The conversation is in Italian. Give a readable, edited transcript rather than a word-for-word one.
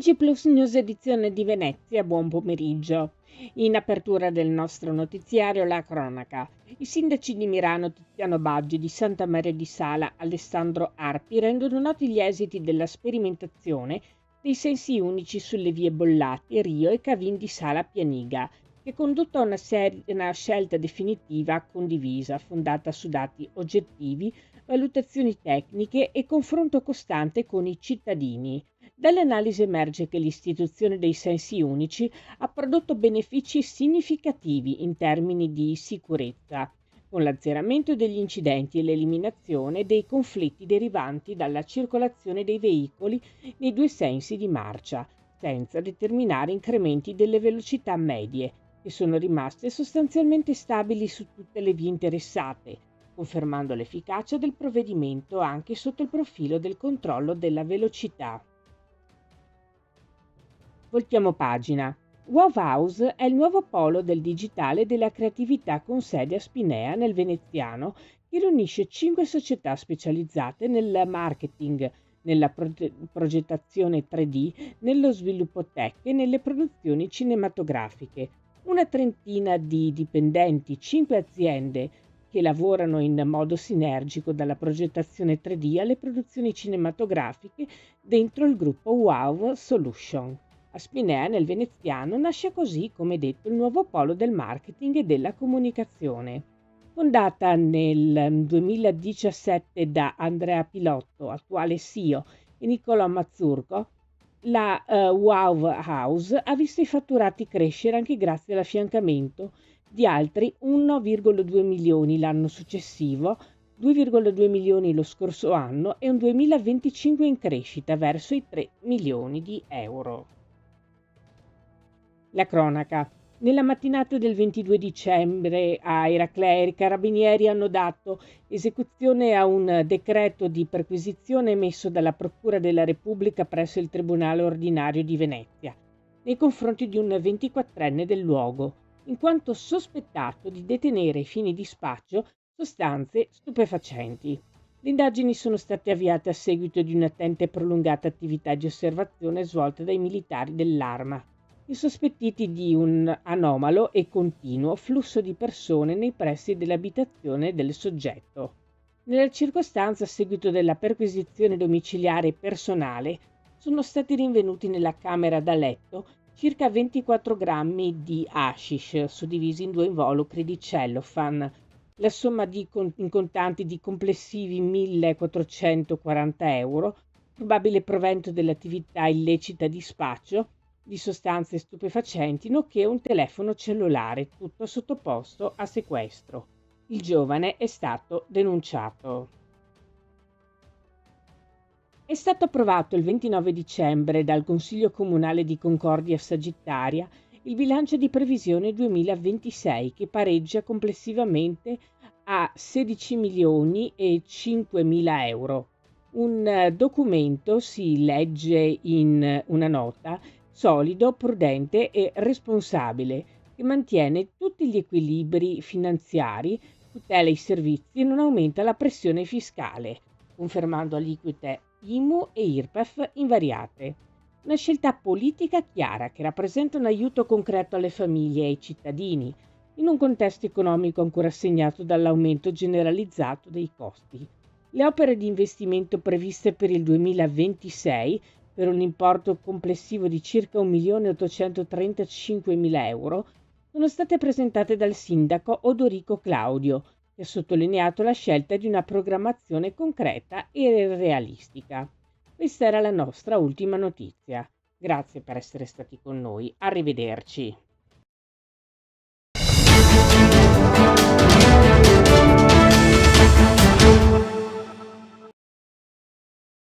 TG Plus News edizione di Venezia, buon pomeriggio. In apertura del nostro notiziario la cronaca. I sindaci di Mirano Tiziano Baggi, di Santa Maria di Sala Alessandro Arpi rendono noti gli esiti della sperimentazione dei sensi unici sulle vie Bollate, Rio e Cavin di Sala Pianiga, che condotto a una scelta definitiva condivisa, fondata su dati oggettivi, valutazioni tecniche e confronto costante con i cittadini. Dall'analisi emerge che l'istituzione dei sensi unici ha prodotto benefici significativi in termini di sicurezza, con l'azzeramento degli incidenti e l'eliminazione dei conflitti derivanti dalla circolazione dei veicoli nei due sensi di marcia, senza determinare incrementi delle velocità medie, che sono rimaste sostanzialmente stabili su tutte le vie interessate, confermando l'efficacia del provvedimento anche sotto il profilo del controllo della velocità. Voltiamo pagina. Wow House è il nuovo polo del digitale e della creatività con sede a Spinea nel Veneziano, che riunisce 5 società specializzate nel marketing, nella progettazione 3D, nello sviluppo tech e nelle produzioni cinematografiche. Una trentina di dipendenti, 5 aziende che lavorano in modo sinergico dalla progettazione 3D alle produzioni cinematografiche dentro il gruppo Wow Solution. A Spinea, nel Veneziano, nasce così, come detto, il nuovo polo del marketing e della comunicazione. Fondata nel 2017 da Andrea Pilotto, attuale CEO, e Nicolò Mazzurco, la Wow House ha visto i fatturati crescere anche grazie all'affiancamento di altri 1,2 milioni l'anno successivo, 2,2 milioni lo scorso anno e un 2025 in crescita verso i 3 milioni di euro. La cronaca. Nella mattinata del 22 dicembre a Eraclea i carabinieri hanno dato esecuzione a un decreto di perquisizione emesso dalla Procura della Repubblica presso il Tribunale Ordinario di Venezia nei confronti di un 24enne del luogo, in quanto sospettato di detenere ai fini di spaccio sostanze stupefacenti. Le indagini sono state avviate a seguito di un'attenta e prolungata attività di osservazione svolta dai militari dell'Arma, insospettiti di un anomalo e continuo flusso di persone nei pressi dell'abitazione del soggetto. Nella circostanza, a seguito della perquisizione domiciliare personale, sono stati rinvenuti nella camera da letto circa 24 grammi di hashish, suddivisi in 2 involucri di cellophane, la somma in contanti di complessivi 1.440 euro, probabile provento dell'attività illecita di spaccio di sostanze stupefacenti, nonché un telefono cellulare, tutto sottoposto a sequestro. Il giovane è stato denunciato. È stato approvato il 29 dicembre dal Consiglio Comunale di Concordia Sagittaria il bilancio di previsione 2026 che pareggia complessivamente a 16 milioni e 5 mila euro. Un documento, si legge in una nota, solido, prudente e responsabile, che mantiene tutti gli equilibri finanziari, tutela i servizi e non aumenta la pressione fiscale, confermando aliquote IMU e IRPEF invariate. Una scelta politica chiara che rappresenta un aiuto concreto alle famiglie e ai cittadini, in un contesto economico ancora segnato dall'aumento generalizzato dei costi. Le opere di investimento previste per il 2026, per un importo complessivo di circa 1.835.000 euro, sono state presentate dal sindaco Odorico Claudio, che ha sottolineato la scelta di una programmazione concreta e realistica. Questa era la nostra ultima notizia. Grazie per essere stati con noi. Arrivederci.